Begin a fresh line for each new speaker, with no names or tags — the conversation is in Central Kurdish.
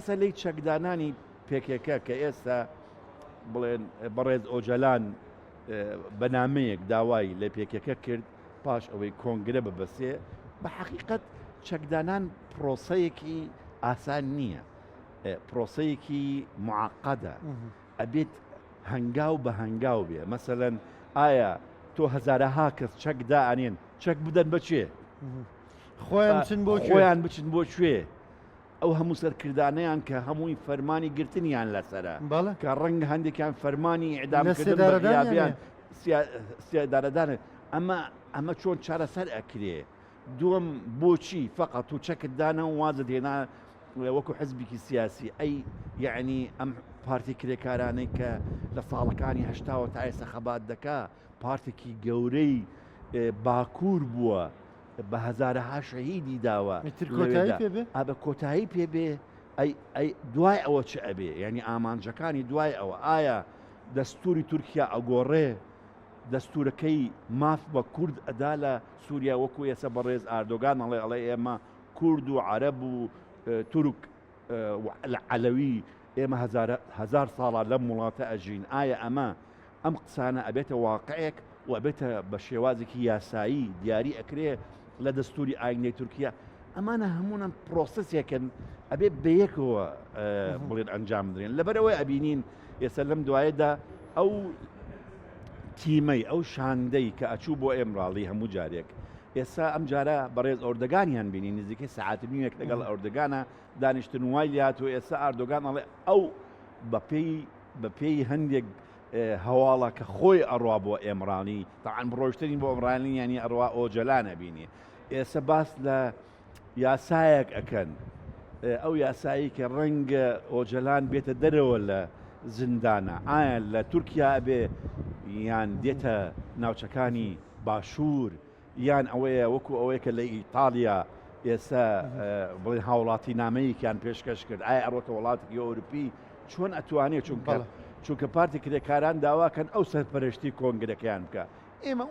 مەسەلەی چەکدانانی پێکێکە کە ئێستا بڵێن بەڕێز ئۆجەلان بەنامەیەک داوای لە پێکێکە کرد پاش ئەوەی کۆنگرە ببەسێ بە حەقیقەت چەکدانان پرۆسەیەکی ئاسان نییە، پرۆسەیەکی معقەدە، ئەبێت هەنگاو بە هەنگاو بێ. مەسەلەن ئایا تۆ هەزارەها کەس چەک دائەنێن چەک بدەن بەچێ؟ خۆیان بچن بۆ کوێ؟ ئەو هەموو سەرکردانەیان کە هەمووی فەرمانی گرتنیان لەسەرە کە ڕەنگ هەندێکیان فەرمانی ئیعدامکردن بە غیابیان سیادارەدانە. ئەمە چۆن چارەسەر ئەکرێ؟ دووەم بۆچی فەقەت و چەکت دانا و وازت هێنا وەکو حزبێکی سیاسی؟ ئەی یعنی ئەم پارتی کرێکارانەی کە لە ساڵەکانی هەشتاوە تا ئێستا خەبات دەکا پارتێکی گەورەی باکوور بووە بە هەزارەها شەهیدی داوە بە کۆتایی پێبێ. ئەی دوای ئەوە چ ئەبێ؟ یعنی ئامانجەکانی دوای ئەوە ئایا دەستوری تورکیا ئەگۆڕێ دەستورەکەی ماف بە کورد ئەدا لە سووریا وەکو ئێستا بەڕێز ئاردۆگان ئەڵێ ئێمە کورد و عەرەب و تورک عەلەوی ئێمە هەزار ساڵە لەم وڵاتە ئەژین. ئایا ئەم قسانە ئەبێتە واقعێک و ئەبێتە بە شێوازێکی یاسایی دیاری ئەکرێ لە دەستوری ئاینەی تورکیا؟ ئەمانە هەموونە پرۆسەسێکن ئەبێت بەیەکەوە بڵێن ئەنجام بدرێن. لەبەرەوەی ئەبینین ئێستا لەم دوایەدا ئەو تیمەی ئەو شاندەی کە ئەچوو بۆ ئێمراڵی هەموو جارێک ئێستا ئەم جارە بەڕێز ئۆردەگانیان بینی نزیکەی سەعاتی نیوێک لەگەڵ ئەوردەگانە دانیشتن وای لات و ئێستا ئاردۆگان ئەڵێ ئەو بەپێی هەندێک هەواڵە کە خۆی ئەڕوا بۆ ئێمرانی تاعاان بڕۆشتنی بۆ ئەمرانی ینی ئەڕوا ئۆجەلانە بینی. ئێستا باس لە یاسایەک ئەکەن، ئەو یاسایی کە ڕەنگە ئۆجەلان بێتە دەرەوە لە زیندانە. ئایا لە تورکیا بێ یان دێتە ناوچەکانی باشوور یان ئەوەیە وەکو ئەوەیە کە لە ئیتالیا ئێستا بڵێن هاوڵاتی نامەیەکیان پێشکەش کرد؟ ئایا ئەڕۆتە وڵاتێکی ئەوروپی؟ چۆن ئەتوانێت چونکە پارتی کرێکاران داواکەن ئەو سەرپەرشتی کۆنگرەکەیان بکە. ئێمە